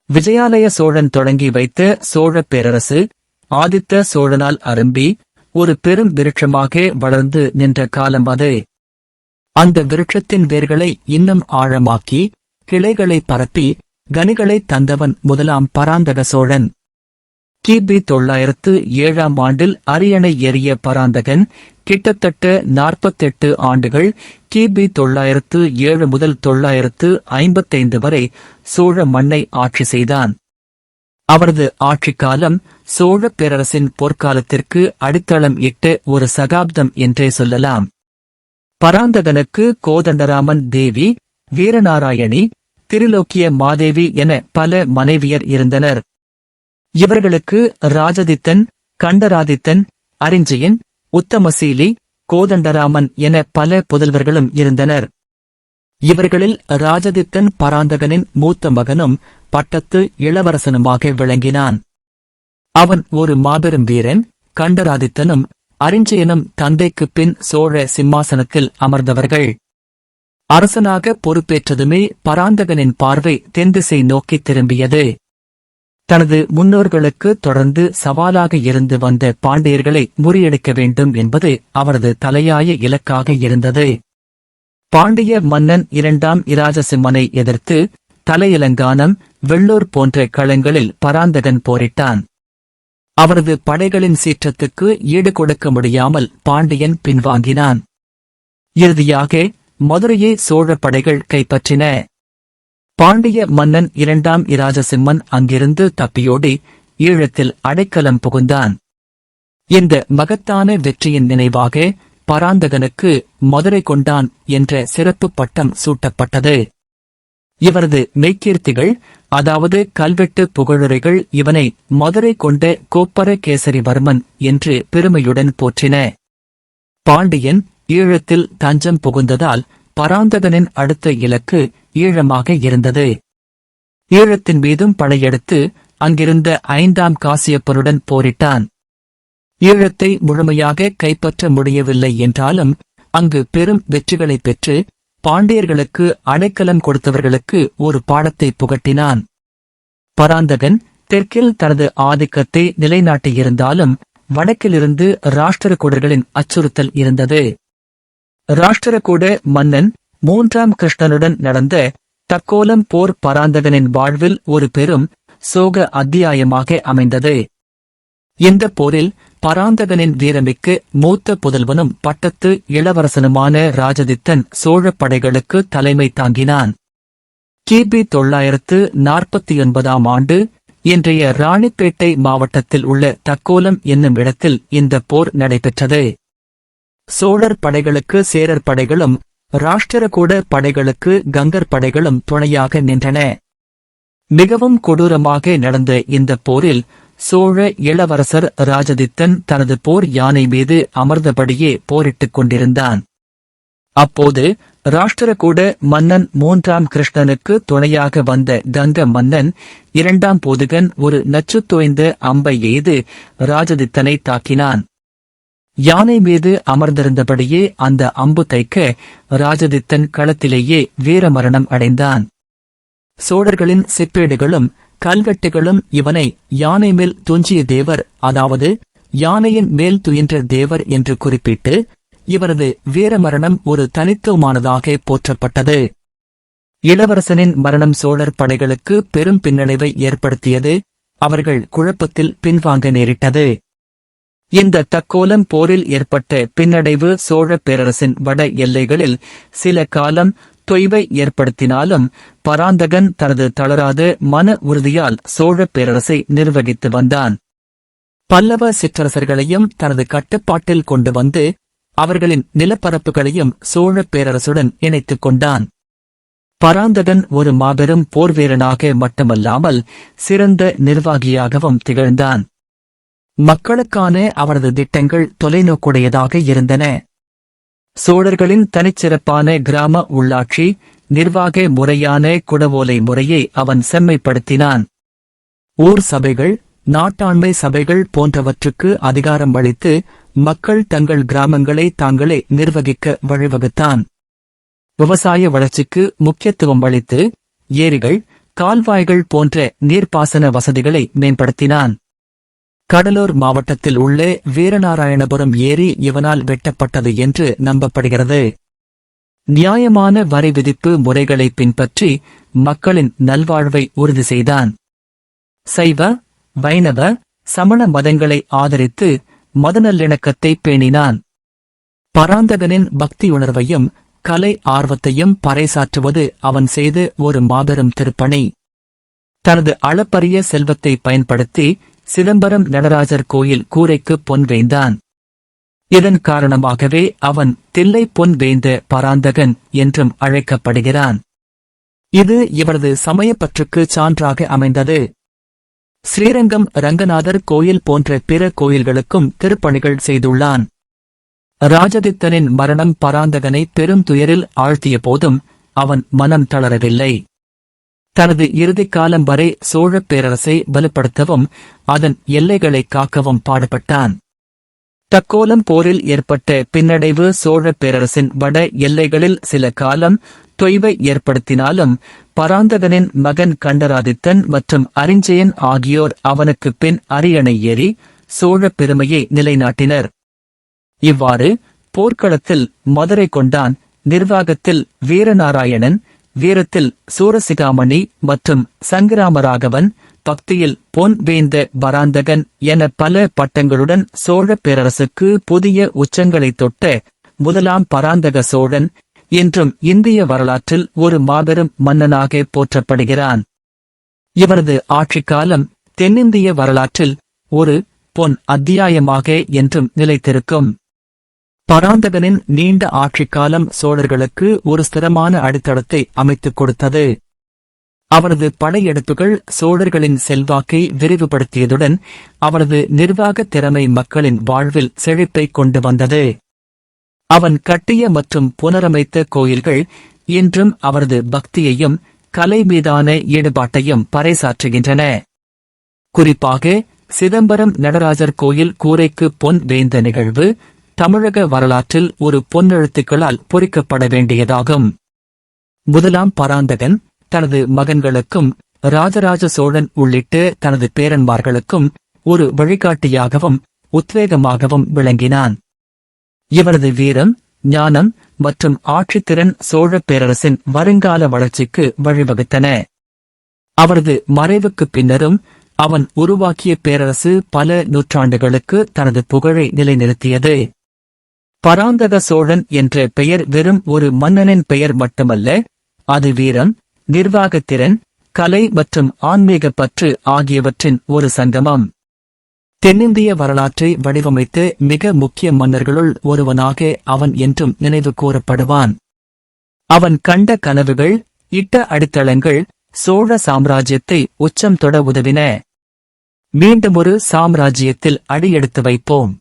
விஜயாலய சோழன் தொடங்கி வைத்த சோழப் பேரரசு ஆதித்த சோழனால் அரும்பி ஒரு பெரும் விருட்சமாக வளர்ந்து நின்ற காலம் அது. அந்த விருட்சத்தின் வேர்களை இன்னும் ஆழமாக்கி கிளைகளை பரப்பி கனிகளைத் தந்தவன் முதலாம் பராந்தக சோழன். கிபி 907 ஆண்டில் அரியணை ஏறிய பராந்தகன் கிட்டத்தட்ட 48 ஆண்டுகள் கிபி 907 முதல் 955 வரை சோழ மண்ணை ஆட்சி செய்தான். அவரது ஆட்சிக்காலம் சோழப் பேரரசின் பொற்காலத்திற்கு அடித்தளம் இட்ட ஒரு சகாப்தம் என்றே சொல்லலாம். பராந்தகனுக்கு கோதண்டராமன் தேவி, வீரநாராயணி, திரிலோக்கிய மாதேவி என பல மனைவியர் இருந்தனர். இவர்களுக்கு ராஜதித்தன், கண்டராதித்தன், அரிஞ்சயன், உத்தமசீலி, கோதண்டராமன் என பல புதல்வர்களும் இருந்தனர். இவர்களில் ராஜதித்தன் பராந்தகனின் மூத்த மகனும் பட்டத்து இளவரசனுமாக விளங்கினான். அவன் ஒரு மாபெரும் வீரன். கண்டராதித்தனும் அரிஞ்சயனும் தந்தைக்குப் பின் சோழ சிம்மாசனத்தில் அமர்ந்தவர்கள். அரசனாக பொறுப்பேற்றதுமே பராந்தகனின் பார்வை தென்திசை நோக்கித் திரும்பியது. தனது முன்னோர்களுக்கு தொடர்ந்து சவாலாக இருந்து வந்த பாண்டியர்களை முறியடிக்க வேண்டும் என்பது அவரது தலையாய இலக்காக இருந்தது. பாண்டிய மன்னன் 2ஆம் இராஜசிம்மனை எதிர்த்து தலையிலங்கானம், வெள்ளூர் போன்ற களங்களில் பராந்தகன் போரிட்டான். அவரது படைகளின் சீற்றத்துக்கு ஈடு கொடுக்க முடியாமல் பாண்டியன் பின்வாங்கினான். இறுதியாக மதுரையை சோழ படைகள் கைப்பற்றின. பாண்டிய மன்னன் 2ஆம் இராஜசிம்மன் அங்கிருந்து தப்பியோடி ஈழத்தில் அடைக்கலம் புகுந்தான். இந்த மகத்தான வெற்றியின் நினைவாக பராந்தகனுக்கு மதுரை கொண்டான் என்ற சிறப்பு பட்டம் சூட்டப்பட்டது. இவரது மெய்க்கீர்த்திகள், அதாவது கல்வெட்டு புகழுரைகள் இவனை மதுரை கொண்ட கோப்பர கேசரிவர்மன் என்று பெருமையுடன் போற்றின. பாண்டியன் ஈழத்தில் தஞ்சம் புகுந்ததால் பராந்தகனின் அடுத்த இலக்கு ஈழமாக இருந்தது. ஈழத்தின் மீதும் படையெடுத்து அங்கிருந்த 5ஆம் காசியப்பனுடன் போரிட்டான். ஈழத்தை முழுமையாக கைப்பற்ற முடியவில்லை என்றாலும் அங்கு பெரும் வெற்றிகளைப் பெற்று பாண்டியர்களுக்கு அடைக்கலம் கொடுத்தவர்களுக்கு ஒரு பாடத்தை புகட்டினான். பராந்தகன் தெற்கில் தனது ஆதிக்கத்தை நிலைநாட்டியிருந்தாலும் வடக்கிலிருந்து ராஷ்டிரகூடர்களின் அச்சுறுத்தல் இருந்தது. ராஷ்டிரகூட மன்னன் 3ஆம் கிருஷ்ணனுடன் நடந்த தக்கோலம் போர் பராந்தகனின் வாழ்வில் ஒரு பெரும் சோக அத்தியாயமாக அமைந்தது. இந்த போரில் பராந்தகனின் வீரமிக்கு மூத்த புதல்வனும் பட்டத்து இளவரசனுமான ராஜதித்தன் சோழப் படைகளுக்கு தலைமை தாங்கினான். கிபி 949 ஆண்டு இன்றைய ராணிப்பேட்டை மாவட்டத்தில் உள்ள தக்கோலம் என்னும் இடத்தில் இந்த போர் நடைபெற்றது. சோழர் படைகளுக்கு சேரர் படைகளும் ராஷ்டிரகூட படைகளுக்கு கங்கர் படைகளும் துணையாக நின்றன. மிகவும் கொடூரமாக நடந்த இந்த போரில் சோழ இளவரசர் ராஜதித்தன் தனது போர் யானை மீது அமர்ந்தபடியே போரிட்டுக் கொண்டிருந்தான். அப்போது ராஷ்டிரகூட மன்னன் 3ஆம் கிருஷ்ணனுக்கு துணையாக வந்த கங்க மன்னன் 2ஆம் போதுகன் ஒரு நச்சுத் தோய்ந்த அம்பை எய்து ராஜதித்தனை தாக்கினான். யானை மீது அமர்ந்திருந்தபடியே அந்த அம்பு தைக்க ராஜதித்தன் களத்திலேயே வீரமரணம் அடைந்தான். சோழர்களின் செப்பேடுகளும் கல்வெட்டுகளும் இவனை யானை மேல் துஞ்சிய தேவர், அதாவது யானையின் மேல் துயின்ற தேவர் என்று குறிப்பிட்டு இவரது வீரமரணம் ஒரு தனித்துவமானதாக போற்றப்பட்டது. இளவரசனின் மரணம் சோழர் படைகளுக்கு பெரும் பின்னடைவை ஏற்படுத்தியது. அவர்கள் குழப்பத்தில் பின்வாங்க நேரிட்டது. இந்த தக்கோலம் போரில் ஏற்பட்ட பின்னடைவு சோழப் பேரரசின் வட எல்லைகளில் சில காலம் தொய்வை ஏற்படுத்தினாலும் பராந்தகன் தனது தளராத மன உறுதியால் சோழப் பேரரசை நிர்வகித்து வந்தான். பல்லவ சிற்றரசர்களையும் தனது கட்டுப்பாட்டில் கொண்டு வந்து அவர்களின் நிலப்பரப்புகளையும் சோழப் பேரரசுடன் இணைத்துக் கொண்டான். பராந்தகன் ஒரு மாபெரும் போர்வீரனாக மட்டுமல்லாமல் சிறந்த நிர்வாகியாகவும் திகழ்ந்தான். மக்களுக்கான அவரது திட்டங்கள் தொலைநோக்குடையதாக இருந்தன. சோழர்களின் தனிச்சிறப்பான கிராம உள்ளாட்சி, நிர்வாக முறையான குடவோலை முறையை அவன் செம்மைப்படுத்தினான். ஊர் சபைகள், நாட்டாண்மை சபைகள் போன்றவற்றுக்கு அதிகாரம் அளித்து மக்கள் தங்கள் கிராமங்களை தாங்களே நிர்வகிக்க வழிவகுத்தான். விவசாய வளர்ச்சிக்கு முக்கியத்துவம் அளித்து ஏரிகள், கால்வாய்கள் போன்ற நீர்ப்பாசன வசதிகளை மேம்படுத்தினான். கடலூர் மாவட்டத்தில் உள்ள வீரநாராயணபுரம் ஏரி இவனால் வெட்டப்பட்டது என்று நம்பப்படுகிறது. நியாயமான வரி விதிப்பு முறைகளை பின்பற்றி மக்களின் நல்வாழ்வை உறுதி செய்தான். சைவ, வைணவ, சமண மதங்களை ஆதரித்து மத நல்லிணக்கத்தை பேணினான். பராந்தகனின் பக்தியுணர்வையும் கலை ஆர்வத்தையும் பறைசாற்றுவது அவன் செய்த ஒரு மாபெரும் திருப்பணி. தனது அளப்பரிய செல்வத்தை பயன்படுத்தி சிதம்பரம் நடராஜர் கோயில் கூரைக்கு பொன் வேய்ந்தான். இதன் காரணமாகவே அவன் தில்லை பொன் வேய்ந்த பராந்தகன் என்றும் அழைக்கப்படுகிறான். இது இவரது சமயப்பற்றுக்கு சான்றாக அமைந்தது. ஸ்ரீரங்கம் ரங்கநாதர் கோயில் போன்ற பிற கோயில்களுக்கும் திருப்பணிகள் செய்துள்ளான். ராஜதித்தனின் மரணம் பராந்தகனை பெரும் துயரில் ஆழ்த்திய போதும் அவன் மனம் தளரவில்லை. தனது இறுதிக் காலம் வரை சோழப் பேரரசை வலுப்படுத்தவும் அதன் எல்லைகளை காக்கவும் பாடுபட்டான். தக்கோலம் போரில் ஏற்பட்ட பின்னடைவு சோழப் பேரரசின் வட எல்லைகளில் சில காலம் தொய்வை ஏற்படுத்தினாலும் பராந்தகனின் மகன் கண்டராதித்தன் மற்றும் அரிஞ்சயன் ஆகியோர் அவனுக்கு பின் அரியணை ஏறி சோழப் பெருமையை நிலைநாட்டினர். இவ்வாறு போர்க்களத்தில் மதுரை கொண்டான், நிர்வாகத்தில் வீரநாராயணன், வீரத்தில் சூரசிகாமணி மற்றும் சங்கிராமராகவன், பக்தியில் பொன் வேய்ந்த பராந்தகன் என பல பட்டங்களுடன் சோழப் பேரரசுக்கு புதிய உச்சங்களைத் தொட்ட முதலாம் பராந்தக சோழன் இன்றும் இந்திய வரலாற்றில் ஒரு மாபெரும் மன்னனாக போற்றப்படுகிறான். இவரது ஆட்சிக்காலம் தென்னிந்திய வரலாற்றில் ஒரு பொன் அத்தியாயமாக என்றும் நிலைத்திருக்கும். பராந்தகனின் நீண்ட ஆட்சிக்காலம் சோழர்களுக்கு ஒரு ஸ்திரமான அடித்தளத்தை அமைத்துக் கொடுத்தது. அவரது படையெடுப்புகள் சோழர்களின் செல்வாக்கை விரிவுபடுத்தியதுடன் அவரது நிர்வாகத் திறமை மக்களின் வாழ்வில் செழிப்பை கொண்டு வந்தது. அவன் கட்டிய மற்றும் புனரமைத்த கோயில்கள் இன்றும் அவரது பக்தியையும் கலை மீதான ஈடுபாட்டையும் பறைசாற்றுகின்றன. குறிப்பாக சிதம்பரம் நடராஜர் கோயில் கூரைக்கு பொன் வேய்ந்த நிகழ்வு தமிழக வரலாற்றில் ஒரு பொன்னெழுத்துக்களால் பொறிக்கப்பட வேண்டியதாகும். முதலாம் பராந்தகன் தனது மகன்களுக்கும் ராஜராஜ சோழன் உள்ளிட்ட தனது பேரன்மார்களுக்கும் ஒரு வழிகாட்டியாகவும் உத்வேகமாகவும் விளங்கினான். இவரது வீரம், ஞானம் மற்றும் ஆட்சித்திறன் சோழப் பேரரசின் வருங்கால வளர்ச்சிக்கு வழிவகுத்தன. அவரது மறைவுக்குப் பின்னரும் அவன் உருவாக்கிய பேரரசு பல நூற்றாண்டுகளுக்கு தனது புகழை நிலைநிறுத்தியது. பராந்தக சோழன் என்ற பெயர் வெறும் ஒரு மன்னனின் பெயர் மட்டுமல்ல, அது வீரம், நிர்வாகத்திறன், கலை மற்றும் ஆன்மீக பற்று ஆகியவற்றின் ஒரு சங்கமம். தென்னிந்திய வரலாற்றை வடிவமைத்த மிக முக்கிய மன்னர்களுள் ஒருவனாக அவன் என்றும் நினைவு கூறப்படுவான். அவன் கண்ட கனவுகள், இட்ட அடித்தளங்கள் சோழ சாம்ராஜ்யத்தை உச்சம் தொட உதவின. மீண்டுமொரு சாம்ராஜ்யத்தில் அடியெடுத்து வைப்போம்.